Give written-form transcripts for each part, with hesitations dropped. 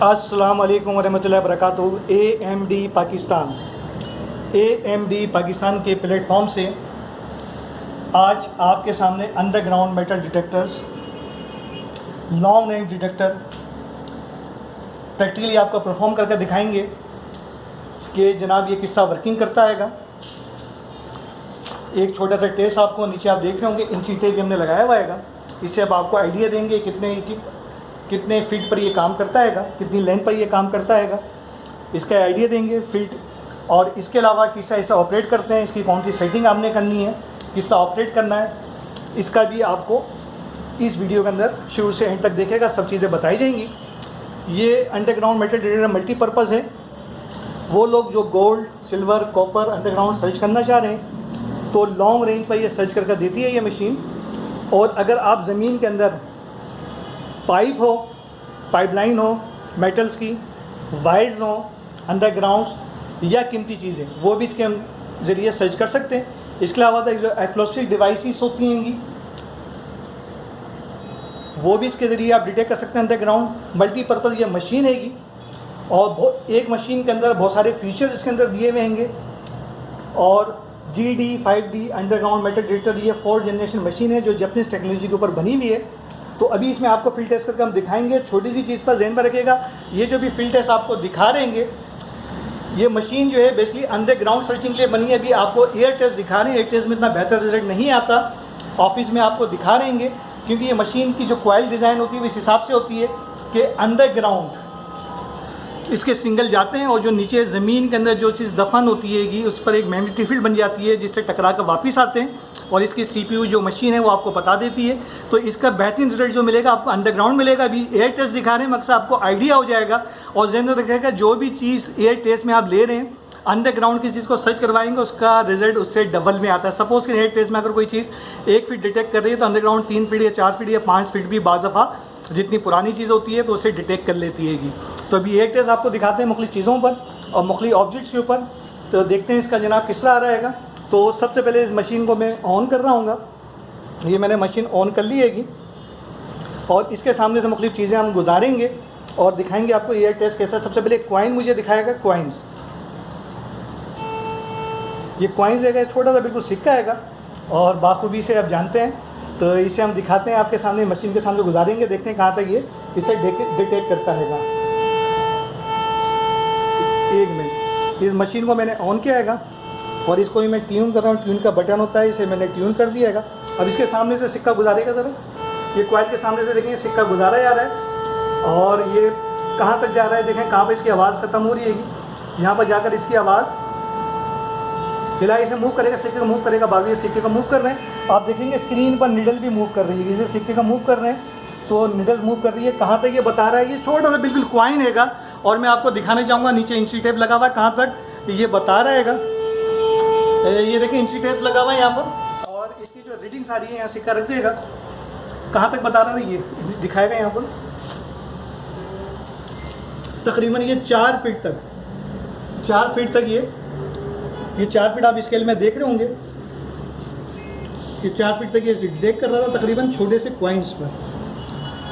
अस्सलाम वालेकुम वरहमतुल्लाहि वबरकातुहू। AMD पाकिस्तान के प्लेटफॉर्म से आज आपके सामने underground metal detectors, long range detector practically आपको परफॉर्म करके दिखाएंगे कि जनाब ये किस्सा वर्किंग करता हैगा। एक छोटा सा टेस्ट आपको नीचे आप देख रहे होंगे इंची टेप हमने लगाया हुआ हैगा। इससे अब आपको आइडिया देंगे कितने फीट पर ये काम करता हैगा, कितनी लेंथ पर ये काम करता हैगा, इसका आइडिया देंगे फीट। और इसके अलावा किस्सा ऐसा ऑपरेट करते हैं, इसकी कौन सी सेटिंग आपने करनी है, किस्सा ऑपरेट करना है, इसका भी आपको इस वीडियो के अंदर शुरू से एंड तक देखेगा, सब चीज़ें बताई जाएंगी। ये अंडरग्राउंड मेटल डिटेक्टर मल्टीपर्पज़ है। वो लोग जो gold, silver, copper underground search करना चाह रहे हैं तो लॉन्ग रेंज पर ये सर्च करके देती है ये मशीन। और अगर आप ज़मीन के अंदर पाइप हो, पाइपलाइन हो, मेटल्स की वायर्स हो, अंडरग्राउंड या कीमती चीज़ें, वो भी इसके ज़रिए सर्च कर सकते हैं। इसके अलावा जो एक्लोस्टिक डिवाइसेस होती हैं वो भी इसके ज़रिए आप डिटेक्ट कर सकते हैं। अंडरग्राउंड मल्टीपर्पज़ ये मशीन हैगी और एक मशीन के अंदर बहुत सारे फीचर्स इसके अंदर दिए हुए होंगे। और GD 5D underground metal detector ये 4th जनरेशन मशीन है जो जापानीज़ टेक्नोलॉजी के ऊपर बनी हुई है। तो अभी इसमें आपको फील्ड टेस्ट करके हम दिखाएंगे। छोटी सी चीज़ पर ध्यान में रखिएगा, ये जो भी फील्ड टेस्ट आपको दिखा रहेंगे, ये मशीन जो है बेसिकली अंडरग्राउंड सर्चिंग के लिए बनी है। अभी आपको एयर टेस्ट दिखा रहे हैं, एयर टेस्ट में इतना बेहतर रिजल्ट नहीं आता, ऑफिस में आपको दिखा रहेंगे, क्योंकि ये मशीन की जो कॉइल डिज़ाइन होती है वो इस हिसाब से होती है कि अंडरग्राउंड इसके सिंगल जाते हैं और जो नीचे ज़मीन के अंदर जो चीज़ दफन होती है उस पर एक मैग्नेटिक फील्ड बन जाती है जिससे टकरा कर वापस आते हैं और इसकी CPU जो मशीन है वो आपको बता देती है। तो इसका बेहतरीन रिजल्ट जो मिलेगा आपको अंडरग्राउंड मिलेगा। अभी एयर टेस्ट दिखा रहे हैं, मकसद आपको आइडिया हो जाएगा और ज़हन में रखिएगा जो भी चीज़ एयर टेस्ट में आप ले रहे हैं अंडरग्राउंड की चीज़ को सर्च करवाएंगे उसका रिजल्ट उससे डबल में आता है। सपोज़ कि एयर टेस्ट में अगर कोई चीज़ 1 फीट डिटेक्ट कर रही है तो अंडरग्राउंड 3 फीट या 4 फीट या 5 फीट भी बाज़ दफ़ा जितनी पुरानी चीज़ होती है तो उसे डिटेक्ट कर लेती हैगी। तो अभी एयर टेस्ट आपको दिखाते हैं मुख्तलिफ़ चीज़ों पर और मुख्तलिफ़ ऑब्जेक्ट्स के ऊपर। तो देखते हैं इसका जनाब किस तरह आ रहेगा। तो सबसे पहले इस मशीन को मैं ऑन कर रहा हूँ। ये मैंने मशीन ऑन कर ली हैगी और इसके सामने से मुख्तलिफ़ चीज़ें हम गुजारेंगे और दिखाएंगे आपको एयर टेस्ट कैसा। सबसे पहले कॉइन मुझे दिखाएगा, कॉइन्स, ये कॉइन्स है, छोटा सा बिल्कुल सिक्का हैगा और बाखूबी से आप जानते हैं। तो इसे हम दिखाते हैं आपके सामने, मशीन के सामने गुजारेंगे, देखते हैं कहाँ तक ये इसे डिटेक्ट करता हैगा। 1 मिनट, इस मशीन को मैंने ऑन किया हैगा और इसको ही मैं ट्यून कर रहा हूँ। ट्यून का बटन होता है, इसे मैंने ट्यून कर दिया हैगा। अब इसके सामने से सिक्का गुजारेगा, ज़रा ये कॉइल के सामने से देखेंगे सिक्का गुजारा जा रहा है और ये कहाँ तक जा रहा है, देखें कहाँ पर इसकी आवाज़ ख़त्म हो रही हैगी। यहाँ पर जाकर इसकी आवाज़ फिलहाल इसे मूव करेगा, सिक्के को मूव करेगा, बाकी सिक्के को मूव कर रहे हैं। आप देखेंगे स्क्रीन पर निडल भी मूव कर रही है, जैसे सिक्के का मूव कर रहे हैं तो निडल मूव कर रही है। कहाँ तक ये बता रहा है, ये छोटा सा बिल्कुल कॉइन हैगा और मैं आपको दिखाने चाहूँगा नीचे इंची टेप लगा हुआ है, कहाँ तक ये बता रहा हैगा। ये देखिए इंची टेप लगा हुआ है यहाँ पर और इसकी जो रीडिंग्स आ रही है यहाँ सिक्का रख देगा, कहाँ तक बता रहा है ये दिखाएगा यहाँ पर। तकरीबन ये 4 फीट तक, 4 फीट तक ये 4 फीट आप स्केल में देख रहे होंगे, ये 4 फीट तक ये डिटेक्ट कर रहा था तकरीबन छोटे से कॉइन्स पर।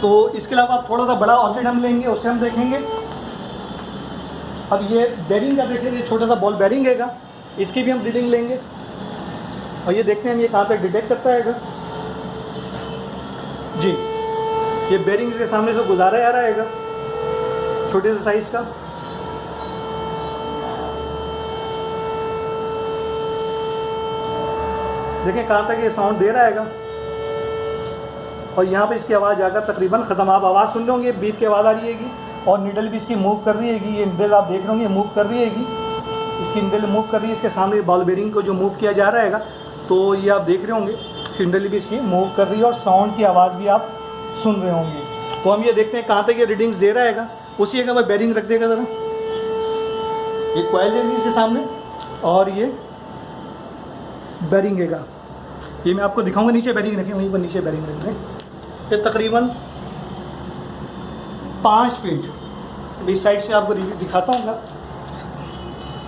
तो इसके अलावा थोड़ा सा बड़ा ऑब्जेक्ट हम लेंगे, उसे हम देखेंगे। अब ये बेरिंग का देखेंगे, ये छोटा सा बॉल बेरिंग हैगा, इसकी भी हम रीडिंग लेंगे और ये देखते हैं हम ये कहाँ तक डिटेक्ट करता हैगा। जी, ये बेरिंग के सामने से गुजारा जा रहा हैगा, छोटे से साइज़ का। देखें कहाँ तक ये साउंड दे रहा हैगा और यहाँ पे इसकी आवाज़ आकर तकरीबन ख़त्म। आप आवाज़ सुन रहे होंगे, बीप की आवाज़ आ रही हैगी और निडल भी इसकी मूव कर रही हैगी। ये निडल आप देख रहे होंगे मूव कर रही हैगी, इसकी निडल मूव कर रही है। इसके सामने बॉल बेरिंग को जो मूव किया जा रहा हैगा तो ये आप देख रहे होंगे निडल भी इसकी मूव कर रही है और साउंड की आवाज़ भी आप सुन रहे होंगे। तो हम ये देखते हैं कहाँ तक ये रीडिंग्स दे रहा हैगा। उसी जगह पर बेरिंग रख देगा ज़रा, ये कॉइल है इसके सामने और ये बेरिंग हैगा। ये मैं आपको दिखाऊंगा, नीचे बेरिंग रखें, वहीं पर नीचे बेरिंग रख दें। ये तकरीबन 5 फीट इस साइड से आपको दिखाता हूँ।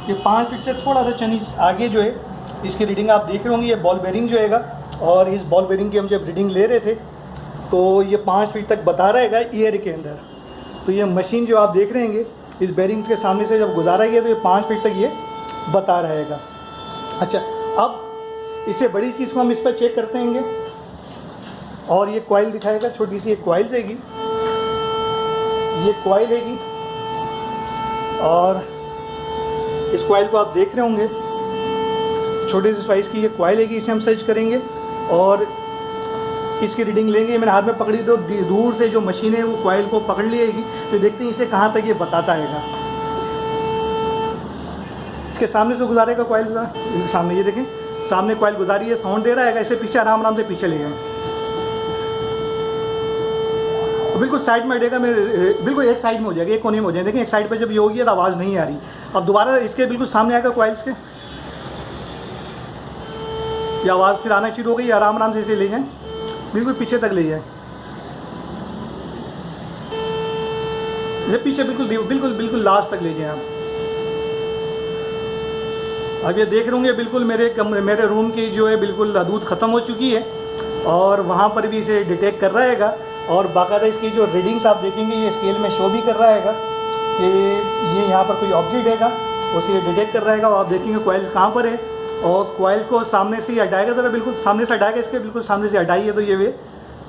ये 5 फीट से थोड़ा सा चनीज आगे जो है इसकी रीडिंग आप देख रहे होंगे। ये बॉल बेरिंग जो हैगा और इस बॉल बेरिंग की हम जब रीडिंग ले रहे थे तो ये 5 फीट तक बता रहेगा ईयर के अंदर। तो ये मशीन जो आप देख रहे हैं इस बेरिंग्स के सामने से जब गुजारा गया तो ये 5 फीट तक ये बता रहेगा। अच्छा, अब इससे बड़ी चीज़ को हम इस पर चेक करते हैं और ये कॉइल दिखाएगा, छोटी सी एक कॉइल रहेगी, ये कॉइल रहेगी और इस कॉइल को आप देख रहे होंगे छोटे से साइज़ की ये कॉइल रहेगी। इसे हम सर्च करेंगे और इसकी रीडिंग लेंगे। मैंने हाथ में पकड़ी तो दूर से जो मशीन है वो कॉइल को पकड़ लेगी, तो देखते हैं इसे कहाँ तक ये बताता आएगा। इसके सामने से गुजारेगा कॉइल, सामने ये देखें, सामने कॉइल गुजारी है, साउंड दे रहा है। इसे पीछे आराम आराम से पीछे ले जाएं, बिल्कुल साइड में हटेगा, मैं बिल्कुल एक साइड में हो जाएगा, एक कोने में हो जाएगा। देखें एक साइड पे जब ये होगी तो आवाज़ नहीं आ रही। अब दोबारा इसके बिल्कुल सामने आएगा कॉइल्स के, ये आवाज़ फिर आना शुरू हो गई। आराम आराम से इसे ले जाएं, बिल्कुल पीछे तक ले जाएं, ये पीछे बिल्कुल बिल्कुल बिल्कुल लास्ट तक ले जाएं आप। अब ये देख रहे होंगे बिल्कुल मेरे रूम की जो है बिल्कुल दूध ख़त्म हो चुकी है और वहाँ पर भी इसे डिटेक्ट कर रहा हैगा। और बाकायदा इसकी जो रीडिंग्स आप देखेंगे ये स्केल में शो भी कर रहा हैगा कि ये यहाँ पर कोई ऑब्जेक्ट हैगा, उसे ये डिटेक्ट कर रहा हैगा। और आप देखेंगे कॉइल्स कहाँ पर है और कॉइल्स को सामने से ही हटाएगा, ज़रा बिल्कुल सामने से हटाएगा, इसके बिल्कुल सामने से हटाइए तो ये वे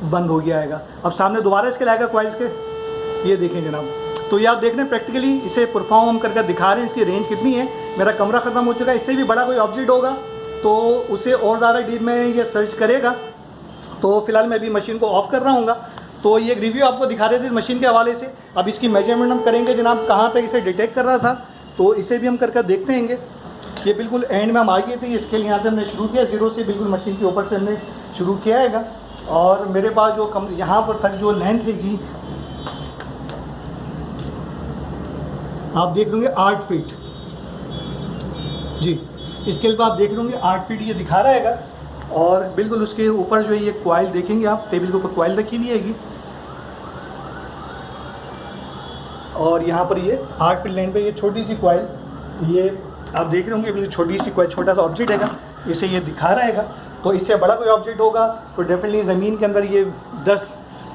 बंद हो गया आएगा। अब सामने दोबारा इसके लाएगा कॉइल्स के, ये देखें जनाब। तो ये आप देख रहे हैं प्रैक्टिकली इसे परफॉर्म हम करके दिखा रहे हैं। इसकी रेंज कितनी है, मेरा कमरा ख़त्म हो चुका है। इससे भी बड़ा कोई ऑब्जेक्ट होगा तो उसे और ज़्यादा डीप में ये सर्च करेगा। तो फिलहाल मैं अभी मशीन को ऑफ़ कर रहा हूँ। तो ये एक रिव्यू आपको दिखा रहे थे मशीन के हवाले से। अब इसकी मेजरमेंट हम करेंगे जनाब, कहाँ तक इसे डिटेक्ट कर रहा था, तो इसे भी हम करके देखते हैं। ये बिल्कुल एंड में हम आ गए थे, ये स्केल यहाँ से हमने शुरू किया, 0 से बिल्कुल मशीन के ऊपर से हमने शुरू किया हैगा। और मेरे पास जो यहाँ पर तक जो लेंथ हैगी आप देख लोगे 8 फीट जी, स्केल पर आप देख लोगे 8 फीट ये दिखा रहा हैगा। और बिल्कुल उसके ऊपर जो ये कॉइल देखेंगे आप, टेबल के ऊपर कॉइल रखी हुई हैगी और यहाँ पर ये 8 फीट लेंथ पे ये छोटी सी कॉइल, ये आप देख रहे होंगे बिल्कुल छोटी सी कॉइल, छोटा सा ऑब्जेक्ट हैगा, इसे ये दिखा रहा हैगा। तो इससे बड़ा कोई ऑब्जेक्ट होगा तो डेफिनेटली ज़मीन के अंदर ये 10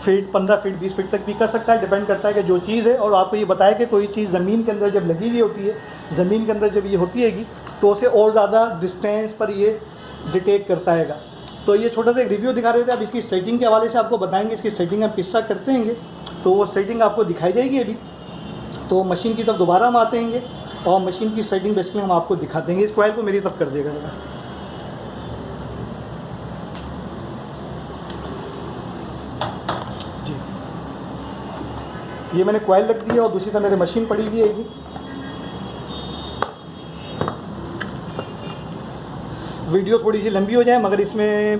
फीट 15 फीट 20 फीट तक भी कर सकता है, डिपेंड करता है कि जो चीज़ है। और आपको ये बताया कि कोई चीज़ ज़मीन के अंदर जब लगी हुई होती है, ज़मीन के अंदर जब ये होती हैगी तो उसे और ज़्यादा डिस्टेंस पर ये डिटेक्ट करता हैगा। तो ये छोटा सा एक रिव्यू दिखा रहे थे। अब इसकी सेटिंग के हवाले से आपको बताएंगे इसकी सेटिंग हम किस तरह करते हैं, तो वो सेटिंग आपको दिखाई जाएगी अभी। तो मशीन की तरफ दोबारा हम आते हैं और मशीन की सेटिंग बेसिकली हम आपको दिखा देंगे। इस कॉइल को मेरी तरफ कर देगा जरा जी, ये मैंने कॉइल रख दिया और दूसरी तरफ मेरी मशीन पड़ी हुई है। वीडियो थोड़ी सी लंबी हो जाए मगर इसमें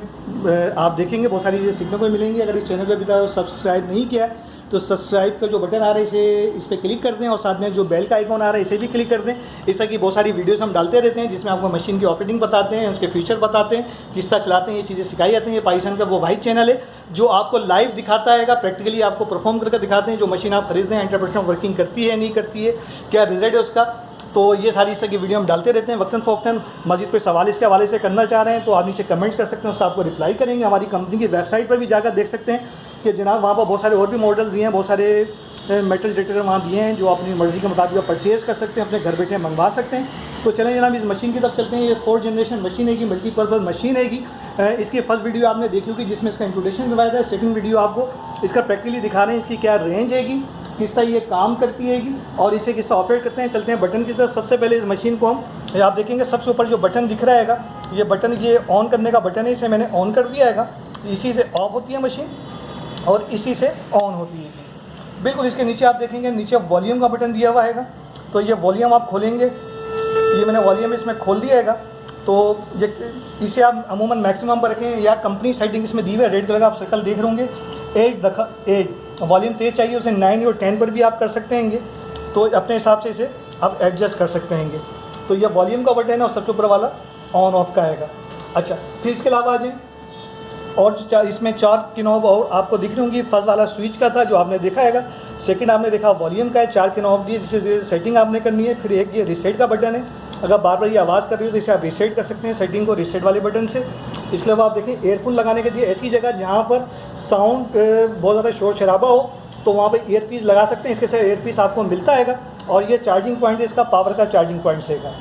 आप देखेंगे बहुत सारी चीज़ें सीखने को मिलेंगी। अगर इस चैनल पर अभी तक सब्सक्राइब नहीं किया तो सब्सक्राइब का जो बटन आ रहा है इस पर क्लिक कर दें और साथ में जो बेल का आइकॉन आ रहा है इसे भी क्लिक कर दें। इस तरह की बहुत सारी वीडियोस हम डालते रहते हैं जिसमें आपको मशीन की ऑपरेटिंग बताते हैं, उसके फीचर बताते हैं, किस तरह चलाते हैं, ये चीज़ें सिखाई जाती हैं। ये पाकिस्तान का वो वाहिद चैनल है जो आपको लाइव दिखाता है, प्रैक्टिकली आपको परफॉर्म करके दिखाते हैं जो मशीन आप खरीदते हैं, एंटरप्रेन्योर वर्किंग करती है नहीं करती है, क्या रिजल्ट है उसका। तो ये सारी इस तरह की वीडियो हम डालते रहते हैं वक्तन फ़ौक्तन। मज़ीद कोई सवाल इसके हवाले से करना चाह रहे हैं तो आप नीचे कमेंट्स कर सकते हैं, उसका आपको रिप्लाई करेंगे। हमारी कंपनी की वेबसाइट पर भी जाकर देख सकते हैं कि जनाब वहाँ पर बहुत सारे और भी मॉडल्स दिए हैं, बहुत सारे मेटल डिटेक्टर वहाँ दिए हैं जो अपनी मर्ज़ी के मुताबिक परचेज़ कर सकते हैं, अपने घर बैठे मंगवा सकते हैं। तो चलें जनाब इस मशीन की तरफ चलते हैं। ये 4th जनरेशन मशीन हैगी, मल्टीपर्पज़ मशीन हैगी। इसकी फर्स्ट वीडियो आपने देखी होगी जिसमें इसका इंट्रोडक्शन करवाया था। सेकंड वीडियो आपको इसका प्रैक्टिकली दिखा रहे हैं, इसकी क्या रेंज हैगी, किस तरह ये काम करती हैगी और इसे किस तरह ऑपरेट करते हैं। चलते हैं बटन की तरफ। सबसे पहले इस मशीन को हम आप देखेंगे सबसे ऊपर जो बटन दिख रहा हैगा ये बटन, ये ऑन करने का बटन है, इसे मैंने ऑन कर दिया हैगा। इसी से ऑफ होती है मशीन और इसी से ऑन होती है। बिल्कुल इसके नीचे आप देखेंगे नीचे वॉल्यूम का बटन दिया हुआ हैगा, तो ये वॉल्यूम आप खोलेंगे, ये मैंने वॉल्यूम इसमें खोल दिया हैगा। तो ये इसे आप अमूमन मैक्सिमम पर रखें या कंपनी सेटिंग इसमें दी हुई है, रेड कलर का आप सर्कल देख रहे होंगे। 8 वॉल्यूम तेज़ चाहिए उसे 9 और 10 पर भी आप कर सकते हैं, तो अपने हिसाब से इसे आप एडजस्ट कर सकते हैं। तो ये वॉल्यूम का बटन है और सबसे ऊपर वाला ऑन ऑफ का आएगा। अच्छा, फिर इसके अलावा आ जाए और इसमें 4 नॉब और आपको दिख रही होंगी। फर्स्ट वाला स्विच का था जो आपने देखा हैगा, सेकंड आपने देखा वॉल्यूम का है, 4 नॉब दिए जिससे सेटिंग आपने करनी है। फिर एक ये रीसेट का बटन है, अगर बार बार ये आवाज़ कर रही हो तो इसे आप रीसेट कर सकते हैं सेटिंग को रीसेट वाले बटन से। इसके अलावा आप देखें एयरफोन लगाने के लिए ऐसी जगह जहाँ पर साउंड बहुत ज़्यादा शोर शराबा हो तो वहाँ पे ईयरपीस लगा सकते हैं, इसके साथ ईयरपीस आपको मिलता है। और ये चार्जिंग पॉइंट है, इसका पावर का चार्जिंग पॉइंट सेगा।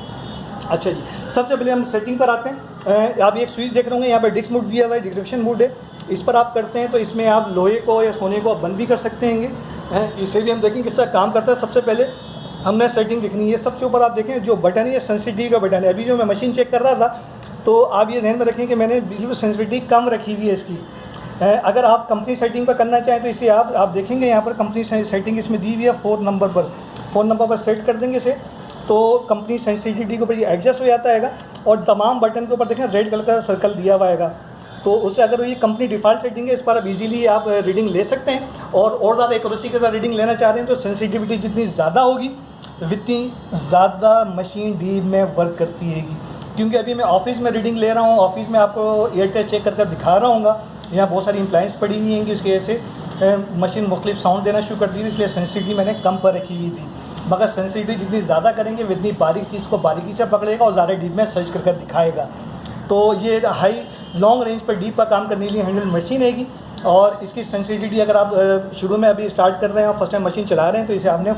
अच्छा जी, सबसे पहले हम सेटिंग पर आते हैं। आप एक स्विच देख रहे होंगे, यहाँ पर डिस्क मोड दिया हुआ है, डिक्रिप्शन मोड है। इस पर आप करते हैं तो इसमें आप लोहे को या सोने को आप बंद भी कर सकते हैं। इसे भी हम देखेंगे किस तरह काम करता है। सबसे पहले हमने सेटिंग देखनी है। सबसे ऊपर आप देखें जो बटन है, ये सेंसिटिविटी का बटन है। अभी जो मैं मशीन चेक कर रहा था तो आप ये ध्यान में रखें कि मैंने बिल्कुल सेंसिटिविटी कम रखी हुई है इसकी। अगर आप कंपनी सेटिंग पर करना चाहें तो इसे आप देखेंगे यहाँ पर कंपनी सेटिंग इसमें दी हुई है। 4 नंबर पर सेट कर देंगे इसे, तो कंपनी सेंसिटिविटी के ऊपर ये एडजस्ट हो जाता है। और तमाम बटन के ऊपर देखें रेड कलर का सर्कल दिया हुआ है, तो उससे अगर ये कंपनी डिफ़ॉल्ट सेटिंग है, इस पर आप इजीली आप रीडिंग ले सकते हैं। और ज़्यादा एक्यूरेसी के साथ रीडिंग लेना चाह रहे हैं तो सेंसिटिविटी जितनी ज़्यादा होगी उतनी ज़्यादा मशीन डीप में वर्क करती है। क्योंकि अभी मैं ऑफिस में रीडिंग ले रहा हूँ, ऑफिस में आपको एयरटेल चेक करके दिखा रहा हूँ। यहाँ बहुत सारी इम्प्लाइंस पड़ी हुई हैं कि उसकी वजह से मशीन मुख्तलिफ साउंड देना शुरू कर दी थी, इसलिए सेंसिटिविटी मैंने कम पर रखी हुई थी। मगर सेंसिटिविटी जितनी ज़्यादा करेंगे उतनी बारीक चीज़ को बारीकी से पकड़ेगा और ज़्यादा डीप में सर्च करके दिखाएगा। तो ये हाई लॉन्ग रेंज पर डीप का काम करने के लिए हैंडल मशीन है। और इसकी सेंसिटिविटी अगर आप शुरू में अभी स्टार्ट कर रहे हैं और फर्स्ट टाइम मशीन चला रहे हैं तो इसे आपने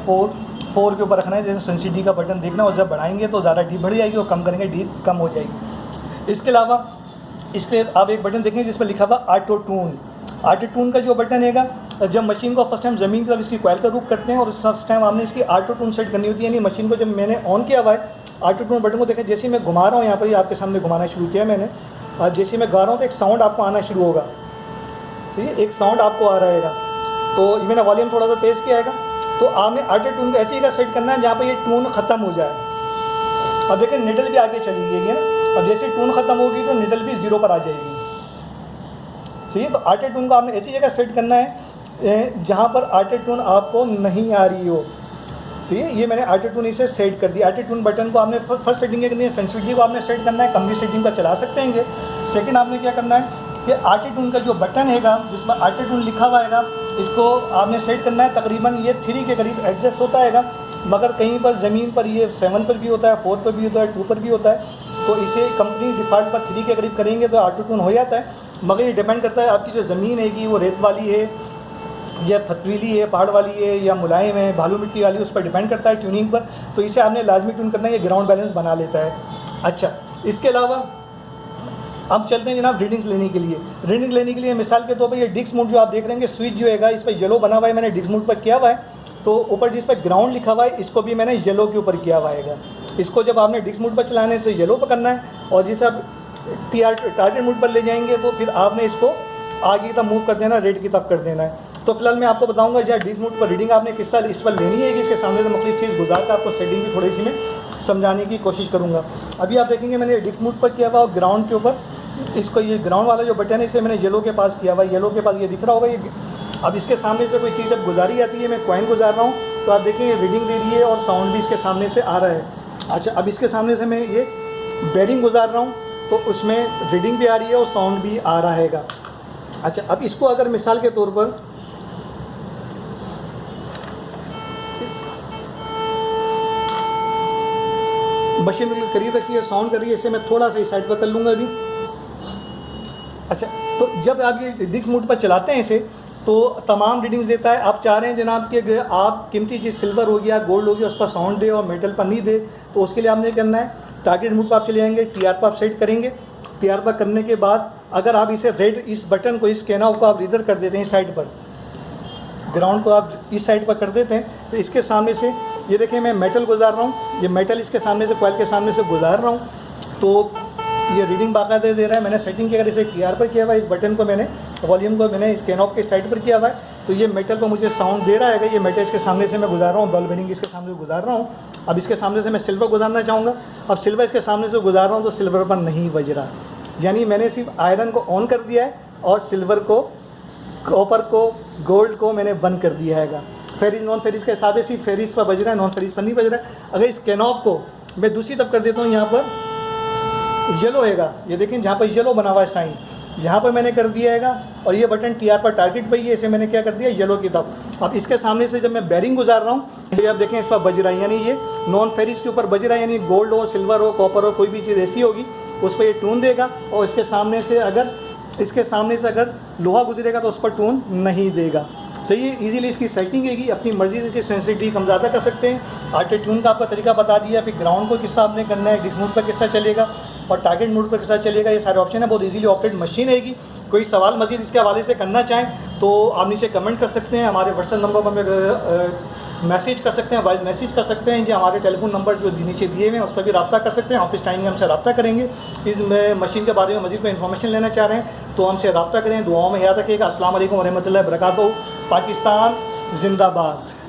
4 के ऊपर रखना है। जैसे सेंसिटिविटी का बटन देखना, और जब बढ़ाएंगे तो ज़्यादा डीप बढ़ जाएगी और कम करेंगे डीप कम हो जाएगी। इसके अलावा इस पर आप एक बटन देखेंगे जिस पर लिखा हुआ ऑटो ट्यून का जो बटन हैगा, जब मशीन को फर्स्ट टाइम ज़मीन की तरफ इसकी कॉइल का रुख करते हैं और फर्स्ट टाइम आपने इसकी ऑटो ट्यून सेट करनी होती है। यानी मशीन को जब मैंने ऑन किया हुआ है ऑटो ट्यून बटन को देखें, जैसे मैं घुमा रहा हूँ, यहाँ पर ही आपके सामने घुमाना शुरू किया मैंने, और जैसे मैं गा रहा हूँ तो एक साउंड आपको आना शुरू होगा। ठीक है, एक साउंड आपको आ रहेगा। तो ये मैंने वॉल्यूम थोड़ा सा तेज़ किया है। तो आपने ऑटो ट्यून को ऐसे ही का सेट करना है जहाँ पर ये ट्यून ख़त्म हो जाए। अब देखिए निडल भी आगे चली गई है ना, अब जैसे ट्यून ख़त्म होगी तो निडल भी 0 पर आ जाएगी। ठीक है, तो ऑटो ट्यून को आपने ऐसी जगह सेट करना है जहाँ पर ऑटो ट्यून आपको नहीं आ रही हो। ठीक है, ये मैंने ऑटो ट्यून इसे सेट कर दिया। ऑटो ट्यून बटन को आपने फर्स्ट सेटिंग करनी है, सेंसिटिविटी को आपने सेट करना है, कम भी सेटिंग का चला सकते हैं। सेकंड आपने क्या करना है कि ऑटो ट्यून का जो बटन हैगा जिसमें ऑटो ट्यून लिखा हुआ हैगा, इसको आपने सेट करना है। तकरीबन ये 3 के करीब एडजस्ट होता हैगा, मगर कहीं पर ज़मीन पर ये 7 पर भी होता है, 4 पर भी होता है, 2 पर भी होता है। तो इसे कंपनी डिफ़ॉल्ट पर 3 के करीब करेंगे तो ऑटो ट्यून हो जाता है। मगर ये डिपेंड करता है आपकी जो ज़मीन हैगी वो रेत वाली है या पथरीली है, पहाड़ वाली है, या मुलायम है, बालू मिट्टी वाली, उस पर डिपेंड करता है ट्यूनिंग पर। तो इसे आपने लाजमी ट्यून करना है, ये ग्राउंड बैलेंस बना लेता है। अच्छा, इसके अलावा अब चलते हैं जनाब रीडिंग्स लेने के लिए। रीडिंग लेने के लिए मिसाल के तौर पर ये डिस्क मोड जो आप देख रहे हैं, स्विच जो है इस पर येलो बना हुआ है, मैंने डिस्क मोड पर किया हुआ है। तो ऊपर जिस पर ग्राउंड लिखा हुआ है इसको भी मैंने येलो के ऊपर किया हुआ है। इसको जब आपने डिस्क मोड पर चलाने तो येलो पर करना है, और जिसे आप टारगेट मोड पर ले जाएंगे तो फिर आपने इसको आगे की तरफ मूव कर देना, रेड की तरफ कर देना है। तो फिलहाल मैं आपको बताऊंगा जहाँ डिस्क मोड पर रीडिंग आपने किस तरह इस पर लेनी है कि इसके सामने से मुख्तलिफ चीज़ गुजार कर आपको सेटिंग भी थोड़ी सी मैं समझाने की कोशिश करूँगा। अभी आप देखेंगे मैंने डिस्क मोड पर किया हुआ और ग्राउंड के ऊपर इसको, ये ग्राउंड वाला जो बटन है इसे मैंने येलो के पास किया हुआ है। येलो के पास ये दिख रहा होगा, ये अब इसके सामने से कोई चीज़ अब गुजारी जाती है, मैं कॉइन गुजार रहा हूँ तो आप देखेंगे रीडिंग दे रही है और साउंड भी इसके सामने से आ रहा है। अच्छा, अब इसके सामने से मैं ये बेरिंग गुजार रहा हूँ तो उसमें रीडिंग भी आ रही है और साउंड भी आ रहा हैगा। अच्छा, अब इसको अगर मिसाल के तौर पर मशीन बिल्कुल करीब रखी है, साउंड कर रही है, इसे मैं थोड़ा सा इस साइड पर कर लूँगा अभी। अच्छा, तो जब आप ये डिस्क मोड पर चलाते हैं इसे तो तमाम रीडिंग्स देता है। आप चाह रहे हैं जनाब कि आप कीमती चीज़ सिल्वर हो गया, गोल्ड हो गया, उस पर साउंड दे और मेटल पर नहीं दे, तो उसके लिए आपने करना है टारगेट मोड पर आप चले जाएंगे, TR पर आप सेट करेंगे। TR पर करने के बाद अगर आप इसे रेड, इस बटन को, इस कैनॉब को आप इधर कर देते हैं, इस साइड पर, ग्राउंड को आप इस साइड पर कर देते हैं, तो इसके सामने से ये देखिए मैं मेटल गुजार रहा हूँ, ये मेटल इसके सामने से, कॉइल के सामने से गुजार रहा हूँ, तो ये रीडिंग बाकायदा दे रहा है। मैंने सेटिंग की अगर इसे TR पर किया हुआ है, इस बटन को मैंने, वॉल्यूम को मैंने इस कैनॉब के साइड पर किया हुआ है, तो ये मेटल को मुझे साउंड दे रहा है। ये मेटल इसके सामने से मैं गुजार रहा हूँ, बॉल बेरिंग इसके सामने से गुजार रहा हूँ। अब इसके सामने से मैं सिल्वर गुजारना चाहूँगा, अब सिल्वर इसके सामने से गुजार रहा हूँ तो सिल्वर पर नहीं बज रहा, यानी मैंने सिर्फ आयरन को ऑन कर दिया है और सिल्वर को, कॉपर को, गोल्ड को मैंने बंद कर दिया है। फेरिस नॉन फेरिस के हिसाब से सिर्फ फेरिस पर बज रहा है, नॉन फेरिस पर नहीं बज रहा है। अगर इस कैनॉब को मैं दूसरी तरफ कर देता हूँ, यहाँ पर येलो हैगा, ये देखें जहाँ पर येलो बना हुआ है साइन, यहाँ पर मैंने कर दिया हैगा, और ये बटन TR पर टारगेट पर ही है, इसे मैंने क्या कर दिया, येलो की तरफ। अब इसके सामने से जब मैं बेरिंग गुजार रहा हूँ, ये आप देखें इस पर बज रहा है, यानी ये नॉन फेरिस के ऊपर बज रहा है, यानी गोल्ड हो, सिल्वर हो, कॉपर हो, कोई भी चीज़ ऐसी होगी उस पर ये ट्यून देगा। और इसके सामने से अगर लोहा गुजरेगा तो उस पर ट्यून नहीं देगा। सही है, इजीली इसकी सेटिंग है, अपनी मर्जी से इसकी सेंसिटिविटी कम ज़्यादा कर सकते हैं। ऑटो ट्यून का आपका तरीका बता दिया, फिर ग्राउंड को किस हिसाब से करना है, डिस्क मोड पर किस तरह चलेगा और टारगेट मोड पर किस तरह चलेगा, ये सारे ऑप्शन है। बहुत इजीली ऑपरेट मशीन रहेगी। कोई सवाल मजीद इसके हवाले से करना चाहें तो आप नीचे कमेंट कर सकते हैं, हमारे व्हाट्सएप नंबर पर हमें मैसेज कर सकते हैं, वॉइस मैसेज कर सकते हैं, या हमारे टेलीफोन नंबर जो नीचे दिए हुए हैं उस पर भी रब्ता कर सकते हैं। ऑफिस टाइम में हमसे रब्ता करेंगे। इस मशीन के बारे में मजीद कोई इन्फॉर्मेशन लेना चाह रहे हैं तो हमसे रब्ता करें। दुआओं में याद रखिएगा। अस्सलाम वालेकुम व रहमतुल्लाहि व बरकातहू। पाकिस्तान जिंदाबाद।